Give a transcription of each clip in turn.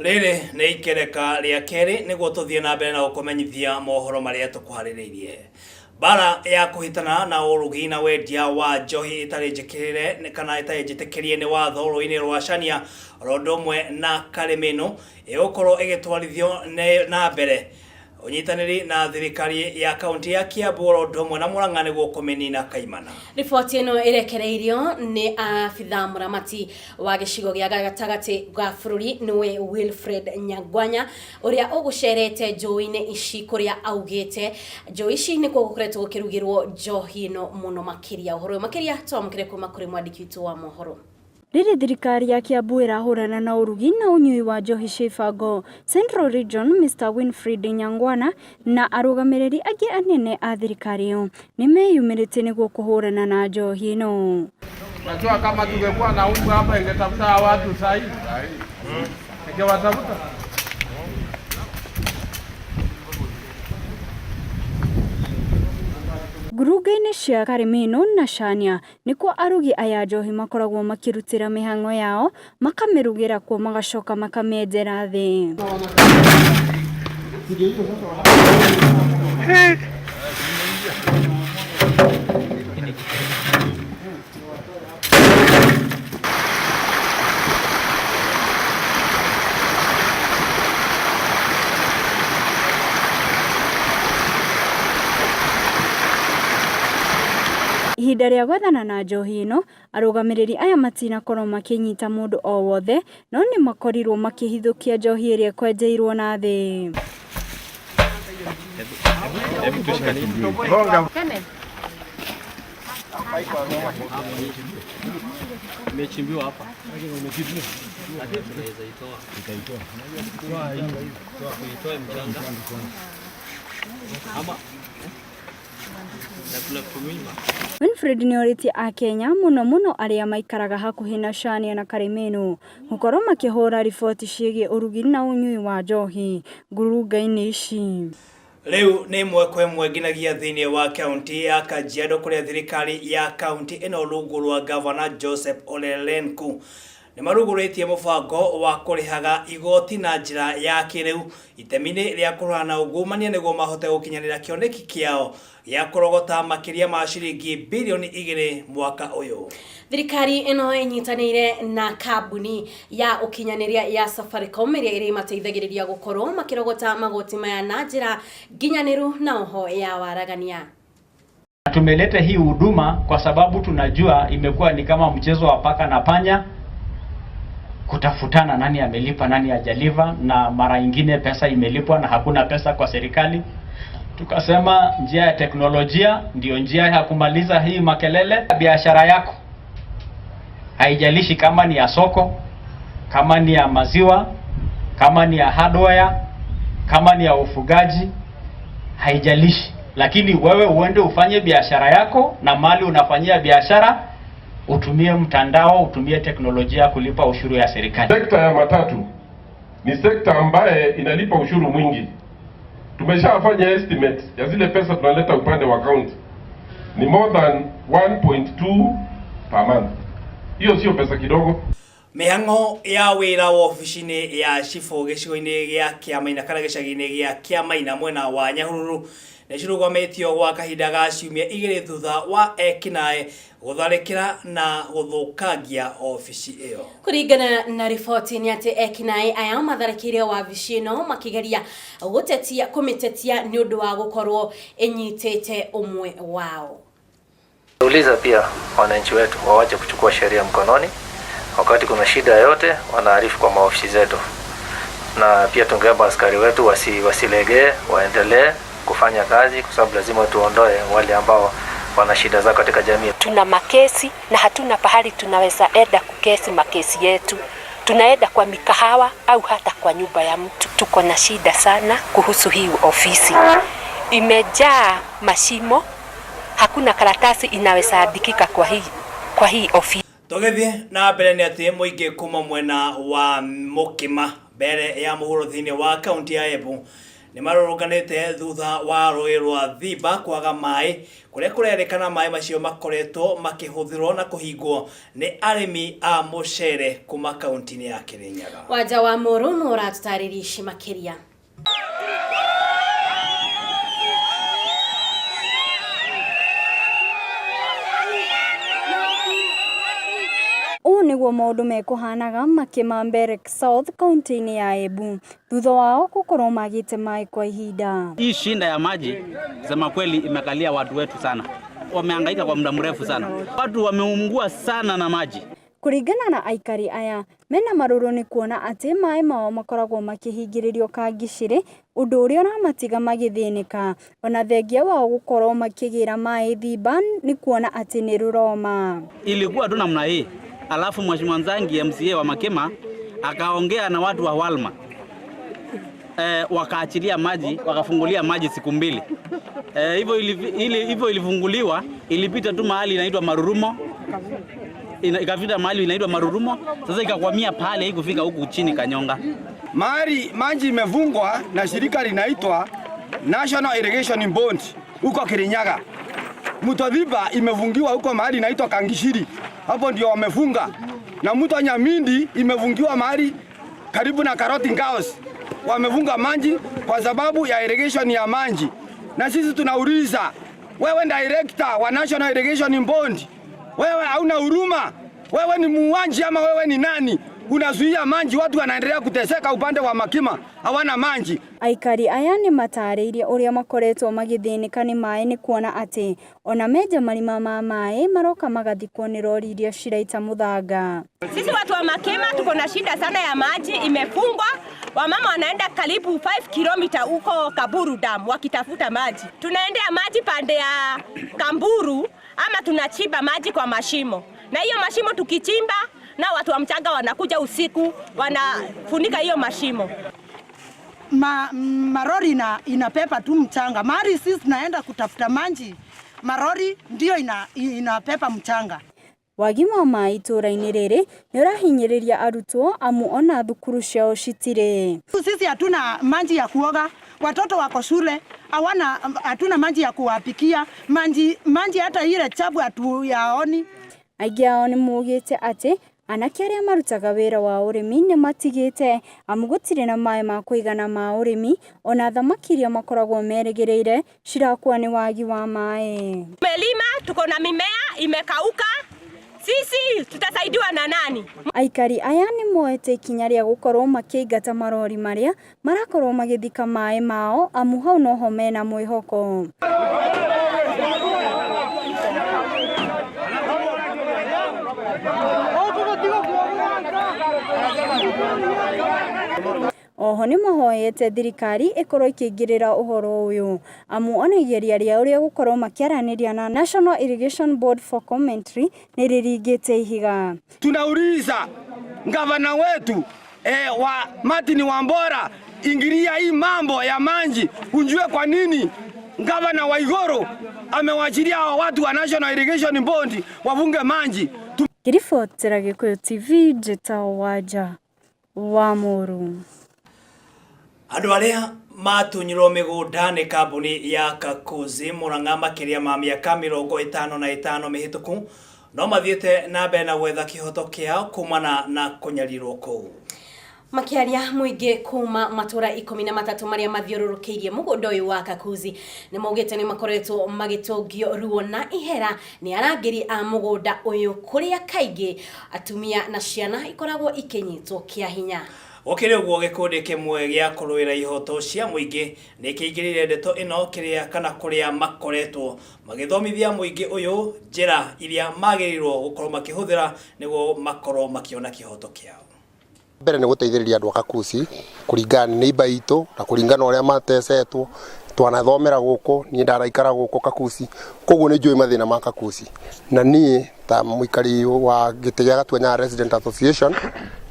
Riri nĩ ikereka rĩa kerĩ nĩguo tũthiĩ na mbere na gũkũmenyithia mohoro marĩa tũkũharĩrĩirie. Bara ya kũhitana na ũrugi na wendia wa njohi itarĩ njĩkĩrĩre kana itarĩ njĩtĩkĩrie nĩ watho rũĩ-inĩ rwa Chania ũndũ ũmwe na Karĩmĩnũ ĩgũkorwo ĩgĩtwarithio na mbere unyitanĩri na thirikari ya kaunti ya Kiambu ũndũ ũmwe na Murang'a nĩguo kũmĩnina kaimana. Riboti ĩno ĩrekereirio nĩ abitha mũramati wa gĩcigo gĩa gatagatĩ ga bũrũri nĩwe Wilfred Nyangwanya ũrĩa ũgũcerete njũĩ-inĩ ici kũrĩa augĩte njũĩ ici nĩkuo gũkoretwo gũkĩrugĩrwo njohi ĩno mũno makĩria. Ũhoro makĩria twamũkĩre kuma kũrĩ mwandĩki witũ wa mohoro. Rĩrĩ thirikari ya Kiambu ĩrahũrana na ũrugi na ũnyui wa njohi Cibango, Central Region Mr. Wilfred Nyangwana na arũgamĩrĩri angĩ anene a thirikari ĩyo nĩmeyumĩrĩtie nĩguo kũhũrana na njohi ĩno. Najua kama tungekuwa na umbu hapa ingetafuta watu sahi. Ingewatafuta. Nguruga-inĩ cia Karĩmĩnũ na Chania nĩkuo arugi aya njohi makoragwo makĩrutĩra mĩhang'o yao makamĩrugĩra kuo magacoka makamĩenjera thĩ. Ihinda rĩa gwethana na njohi ĩno arũgamĩrĩri aya matinakorwo makĩnyita mũndũ o wothe no nĩ makorirwo makĩhithũkia njohi ĩrĩa kwenjeirwo na thĩ. Imechimbiwa hapa. Wilfred nĩorĩtie a Kenya mũno arĩa maikaraga hakuhĩ na Chania na Karĩmĩnũ gũkorwo makĩhũra riboti ciĩgiĩ ũrugi na ũnyui wa njohi nguruga-inĩ ici. Rĩu nĩ ĩmwe kwa ĩmwe nginagia thĩinĩ wa kaunti ya Kajiado kũrĩa thirikari ya kaunti ĩno rungu rwa Governor Joseph Ole Lenku nĩmarugũrĩtie mũbango wa kũrĩhaga igoti na njĩra ya kĩrĩu itemi-inĩ rĩa kũrũa na ungumania nĩguo mahote gũkinyanĩra kĩoneki kĩao gĩa kũrogota makĩria ma ciringi bilioni 2 mwaka ũyũ. Thirikari ĩno ĩnyitanĩire na kambuni ya ũkinyanĩria ya Safaricom ĩrĩa ĩrĩmateithagĩrĩria gũkorwo makĩrogota magoti maya na njĩra nginyanĩru na oho ya waragania. Tumeleta hii huduma kwa sababu tunajua imekuwa ni kama mchezo wa paka na panya, kutafutana nani amelipa nani hajalipa, na mara nyingine pesa imelipwa na hakuna pesa kwa serikali. Tukasema njia ya teknolojia ndio njia ya kumaliza hii makelele. Biashara yako haijalishi kama ni ya soko, kama ni ya maziwa, kama ni ya hardware, kama ni ya ufugaji, haijalishi, lakini wewe uende ufanye biashara yako na mali unafanyia biashara utumie mtandao, utumie teknolojia kulipa ushuru ya serikali. Sekta ya matatu ni sekta ambaye inalipa ushuru mwingi. Tumeshafanya estimate ya zile pesa tunaleta upande wa county ni more than 1.2 per month. Hiyo sio pesa kidogo. Mĩhang'o ya wĩra wa ofici-inĩ ya Cibũ gĩcigo-inĩ gĩa Kĩamaina kana gĩcagi-inĩ gĩa Kĩamaina mwena wa Nyahururu nĩcirũgamĩtio gwa kahinda ga ciumia 2 thutha wa ekinaĩ gũtharĩkĩra na gũthũkangia ofici ĩyo. Kũringana na riboti nĩ atĩ ekinaĩ aya matharĩkĩire wabici ĩno makĩgeria kũmĩtetia nĩ ũndũ wa gũkorwo ĩnyitĩte ũmwe wao. Uliza pia wananchi wetu wawache kuchukua sheria mkononi. Wakati kuna shida yote wanaarifu kwa maofisi zetu, na pia tungeomba askari wetu wasilegee, waendelee kufanya kazi kwa sababu lazima tuondoe wale ambao wana shida zao katika jamii. Tuna makesi na hatuna pahali tunaweza enda kukesi makesi yetu. Tunaenda kwa mikahawa au hata kwa nyumba ya mtu. Tuko na shida sana kuhusu hii ofisi. Imejaa mashimo. Hakuna karatasi inaweza andikika kwa hii ofisi. Tũgĩthiĩ na mbere nĩ atĩ mũingĩ kuma mwena wa Mũkĩma mbere ya mũhuro thĩinĩ wa kaunti ya Embu nĩ marũrũnganĩte thutha wa rũĩ rwa Thiba kwaga maĩ kũrĩa kũrerĩkana maĩ macio makoretwo makĩhũthĩrwo na kũhingwo nĩ arĩmi a mũcere kuma kaunti-inĩ ya Kirinyaga. Wanja wa Mohoro no ũratũtarĩria ici makĩria. Ũũ nĩguo maũndũ mekuhanaga Makĩma South kaunti-inĩ ya Embu thutha wao gũkorwo magĩte maĩ kwa ihinda. Hii shinda ya maji sema kweli imekalia watu wetu sana. Wamehangaika kwa muda mrefu sana. Watu wameungua sana na maji. Kũringana na aikari aya, mena marũrũ nĩ kuona atĩ maĩ mao makoragwo makĩhingĩrĩrio kangicĩrĩ, ũndũ ũrĩa ũramatiga magĩthĩnĩka. Ona thengia wao gũkorwo makĩgĩra maĩ Thiba nĩ kuona atĩ nĩ rũroma. Ilikuwa tu namna hii. Alafu mheshimiwa Nzangi MCA wa Makema akaongea na watu wa Walma. Wakaachilia maji, wakafungulia maji siku 2. Hivyo ilifunguliwa, ilipita tu mahali inaitwa Marurumo. Ikafika mahali inaitwa Marurumo, sasa ikakwamia pale hii kufika huku chini Kanyonga. Maji imefungwa na shirika linaitwa National Irrigation Board huko Kirinyaga. Mto Thiba imefungiwa huko mahali inaitwa Kangishiri. Hapo ndio wamefunga. Na mto Nyamindi imefungiwa mahali karibu na Karoti Ngaos. Wamefunga maji kwa sababu ya irrigation ya maji. Na sisi tunauliza, wewe director wa National Irrigation Board, wewe hauna huruma? Wewe ni muuaji ama wewe ni nani? Unazuia maji, watu wanaendelea kuteseka upande wa Makima, hawana maji. Aikari aya nĩ matarĩirie ũrĩa makoretwo magĩthĩnĩka nĩ maĩ nĩ kuona atĩ ona menja marima ma maĩ maroka magathikwo nĩ rori iria ciraita mũthanga. Sisi watu wa Makima tuko na shida sana ya maji, imefungwa. Wamama wanaenda karibu 5 kilomita huko Kaburu Dam wakitafuta maji. Tunaendea maji pande ya Kamburu ama tunachimba maji kwa mashimo. Na hiyo mashimo tukichimba na watu wa mchanga wanakuja usiku wanafunika hiyo mashimo. Marori inapepa tu mchanga. Mari sisi naenda kutafuta maji, marori ndio inapepa mchanga. Wagima wa maĩ itũra-inĩ rĩrĩ nĩ ũrahinyĩrĩria arutwo amu ona thukuru ciao citirĩ. Sisi hatuna maji ya kuoga, watoto wako shule, hatuna maji ya kuwapikia, maji hata ile chafu hatuyaoni. Aingĩ ao nĩ maugĩte atĩ anake arĩa marutaga wĩra wa ũrĩmi nĩ matigĩte amu gũtirĩ na maĩ ma kũigana ma ũrĩmi, ona thamaki iria makoragwo merĩgĩrĩire cirakua nĩ wagi wa maĩ. Melima tuko na mimea imekauka, sisi tutasaidiwa na nani? Aikari aya nĩ moete ikinya rĩa gũkorwo makĩingata marori marĩa marakorwo magĩthika maĩ mao amu hau noho mena mwĩhoko. Oho nĩ mahoyete thirikari ĩkorwo ĩkĩingĩrĩra ũhoro ũyũ amu ona igeria rĩa ũrĩa gũkorwo makĩaranĩria na National Irrigation Board for commentary nĩ rĩringĩte ihiga. Tunauliza gavana wetu wa Martin Wambora, ingilia hii mambo ya maji, unjue kwa nini gavana wa Igoro amewachilia watu wa National Irrigation Board wafunge maji. Kiribotera Gikuyu TV, Njĩtagwo Wanja wa Mohoro. Andũ arĩa matunyirwo mĩgũnda nĩ kambuni ya Kakuzi Murang'a makĩria ma mĩaka 55 mĩhĩtũku no mathiĩte na mbere na gwetha kĩhoto kĩao kumana na kũnyarirwo kũu. Makiaria muingi kuma matura 13 maria mathiũrũrũkĩirie mũgũnda ũyũ wa Kakuzi nĩ maugĩte nĩ makoretwo magĩtũngio ruo na ihera nĩ arangĩri a mũgũnda ũyũ kũrĩa kaingĩ atumia na ciana ikoragwo ikĩnyitwo kĩa hinya. Okire ũguo gĩkundi kĩmwe gĩa kũrũĩra ihoto cia mũingĩ nĩ kĩingĩrĩire ndeto ĩno kĩrĩa kana kũrĩa makoretwo magĩthomithia mũingĩ ũyũ njĩra iria magĩrĩirwo gũkorwo makĩhũthĩra nĩguo makorwo makiona kĩhoto kĩao. Mbere nĩ gũteithĩrĩria andũ a Kakuzi kũringana nĩ iba itũ na kũringana ũrĩa matecetwo twanathomera gũkũ niĩ ndaraikara gũkũ Kakuzi koguo nĩ njũĩ mathĩna ma Kakuzi na niĩ ta mũikari wa gĩtĩ gĩa Gatuanya Resident Association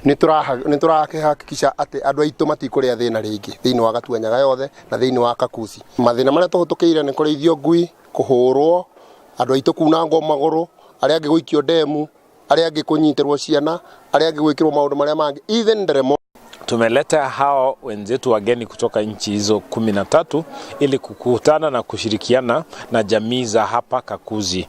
nĩ tũrakĩhakikisha atĩ andũ aitũ matikũrĩa thĩna rĩngĩ thĩinĩ wa Gatuanya yothe na thĩinĩ wa Kakuzi. Mathĩna marĩa tũhũtũkĩire nĩ kũrĩithio ngui, kũhũrwo, andũ aitũ kunangwo magũrũ, arĩa angĩ gũikio ndemu, arĩa angĩ kũnyiterwo ciana, arĩa angĩ gwĩkĩrwo maũndũ marĩa mangĩ, even nderemo Tumeleta hao wenzetu wageni kutoka nchi hizo 13 ili kukutana na kushirikiana na jamii za hapa Kakuzi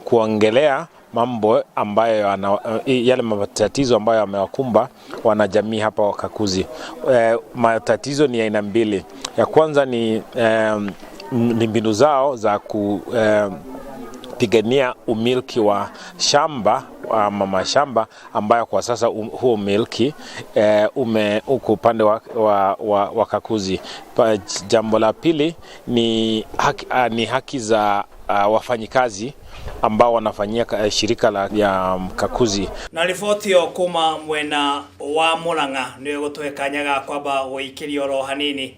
kuongelea mambo ambayo yale matatizo ambayo yamewakumba wanajamii hapa wa Kakuzi. Matatizo ni aina mbili. Ya kwanza ni mbinu zao za kupigania umiliki wa shamba mama shamba ambayo kwa sasa huo umiliki uko upande wa Kakuzi. Jambo la pili ni haki za wafanyikazi ambao wanafanyia shirika ya Kakuzi. Na ripoti yo kuma mwena wa Murang'a niyo gutwekanya kwamba wikirio ro hanini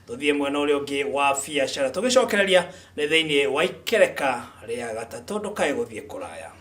tuthie mwena uri ungi wa biashara tugicokereria ni thiini wa ikereka ria gatatu ndukae guthie kuraya.